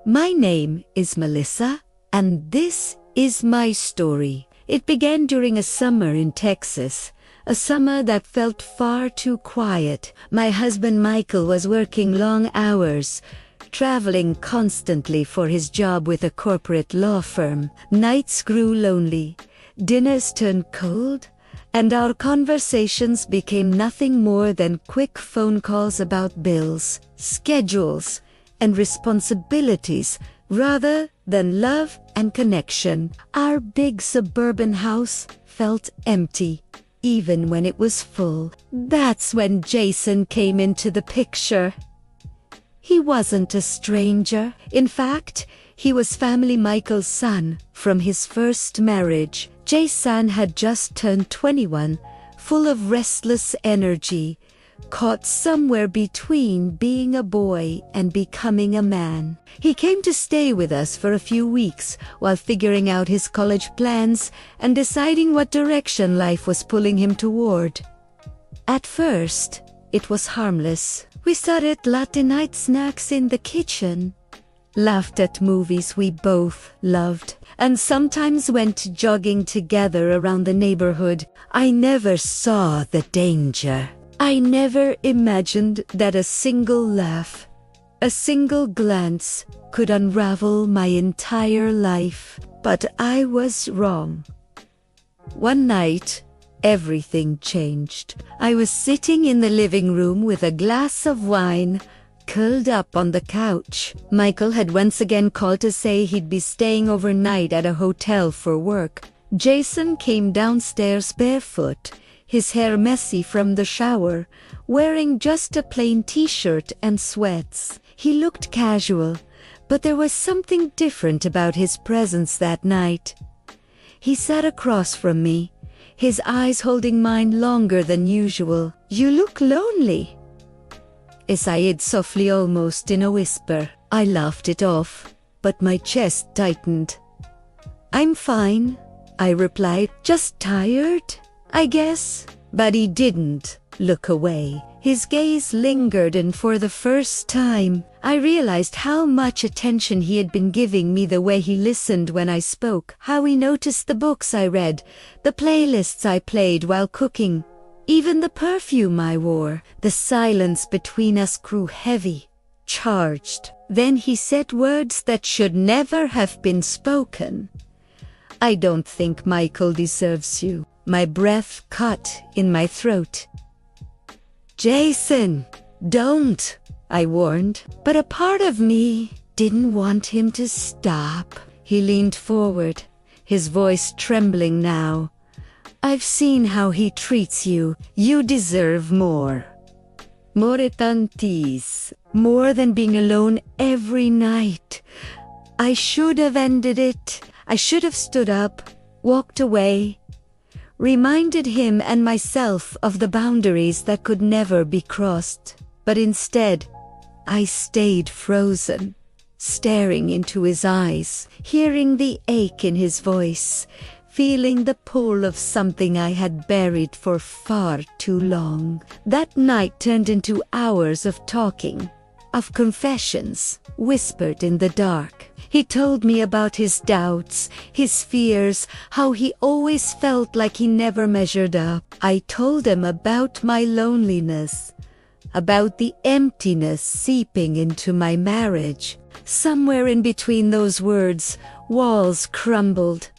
My name is Melissa, and this is my story. It began during a summer in Texas, a summer that felt far too quiet. My husband Michael was working long hours, traveling constantly for his job with a corporate law firm. Nights grew lonely, dinners turned cold, and our conversations became nothing more than quick phone calls about bills, schedules, and responsibilities rather than love and connection. Our big suburban house felt empty, even when it was full. That's when Jason came into the picture. He wasn't a stranger. In fact, he was family Michael's son from his first marriage. Jason had just turned 21, full of restless energy, caught somewhere between being a boy and becoming a man. He came to stay with us for a few weeks while figuring out his college plans and deciding what direction life was pulling him toward. At first, it was harmless. We started latte night snacks in the kitchen, laughed at movies we both loved, and sometimes went jogging together around the neighborhood. I never saw the danger. I never imagined that a single laugh, a single glance could unravel my entire life. But I was wrong. One night, everything changed. I was sitting in the living room with a glass of wine, curled up on the couch. Michael had once again called to say he'd be staying overnight at a hotel for work. Jason came downstairs barefoot, his hair messy from the shower, wearing just a plain t-shirt and sweats. He looked casual, but there was something different about his presence that night. He sat across from me, his eyes holding mine longer than usual. "You look lonely," I said softly, almost in a whisper. I laughed it off, but my chest tightened. "I'm fine," I replied. "Just tired, I guess." But he didn't look away. His gaze lingered, and for the first time, I realized how much attention he had been giving me, the way he listened when I spoke, how he noticed the books I read, the playlists I played while cooking, even the perfume I wore. The silence between us grew heavy, charged. Then he said words that should never have been spoken. "I don't think Michael deserves you." My breath caught in my throat. "Jason, don't," I warned. But a part of me didn't want him to stop. He leaned forward, his voice trembling now. "I've seen how he treats you. You deserve more. More tantis. More than being alone every night. I should have ended it. I should have stood up, walked away, reminded him and myself of the boundaries that could never be crossed. But instead, I stayed frozen, staring into his eyes, hearing the ache in his voice, feeling the pull of something I had buried for far too long. That night turned into hours of talking, of confessions, whispered in the dark. He told me about his doubts, his fears, how he always felt like he never measured up. I told him about my loneliness, about the emptiness seeping into my marriage. Somewhere in between those words, walls crumbled,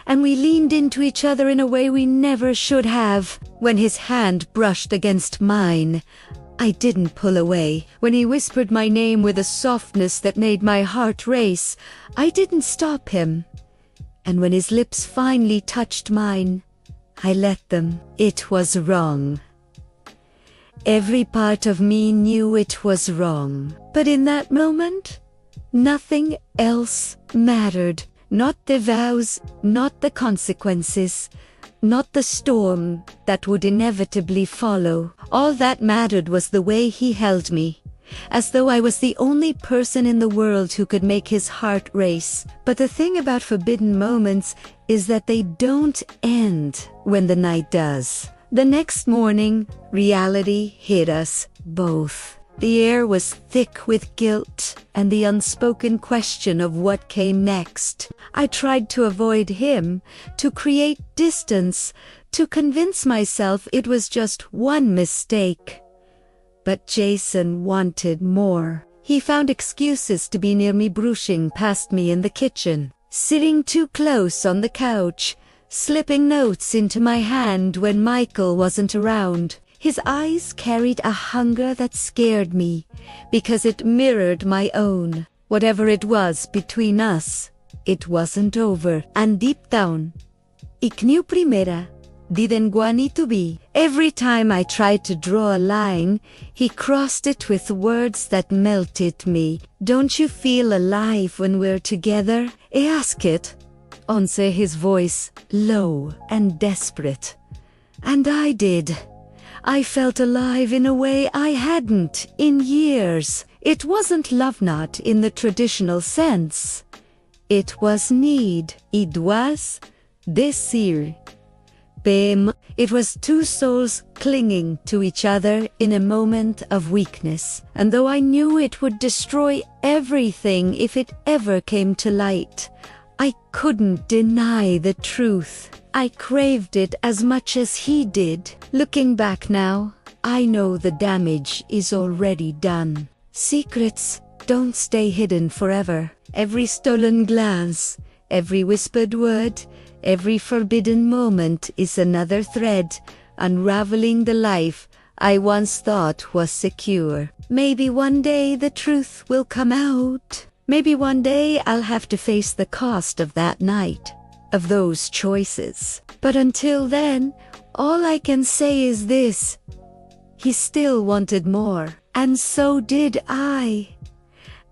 and we leaned into each other in a way we never should have. When his hand brushed against mine, I didn't pull away. When he whispered my name with a softness that made my heart race, I didn't stop him. And when his lips finally touched mine, I let them. It was wrong. Every part of me knew it was wrong. But in that moment, nothing else mattered. Not the vows, not the consequences, not the storm that would inevitably follow. All that mattered was the way he held me, as though I was the only person in the world who could make his heart race. But the thing about forbidden moments is that they don't end when the night does. The next morning, reality hit us both. The air was thick with guilt and the unspoken question of what came next. I tried to avoid him, to create distance, to convince myself it was just one mistake. But Jason wanted more. He found excuses to be near me, brushing past me in the kitchen, sitting too close on the couch, slipping notes into my hand when Michael wasn't around. His eyes carried a hunger that scared me, because it mirrored my own. Whatever it was between us, it wasn't over. And deep down, ik knew primera, didn't want to be. Every time I tried to draw a line, he crossed it with words that melted me. Don't you feel alive when we're together? I asked it. Once his voice, low and desperate. And I did. I felt alive in a way I hadn't in years. It wasn't love, not in the traditional sense. It was need. It was desire. It was two souls clinging to each other in a moment of weakness. And though I knew it would destroy everything if it ever came to light, I couldn't deny the truth. I craved it as much as he did. Looking back now, I know the damage is already done. Secrets don't stay hidden forever. Every stolen glance, every whispered word, every forbidden moment is another thread, unraveling the life I once thought was secure. Maybe one day the truth will come out. Maybe one day I'll have to face the cost of that night, of those choices. But until then, all I can say is this: he still wanted more, and so did I.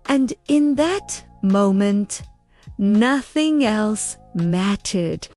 And in that moment, nothing else mattered.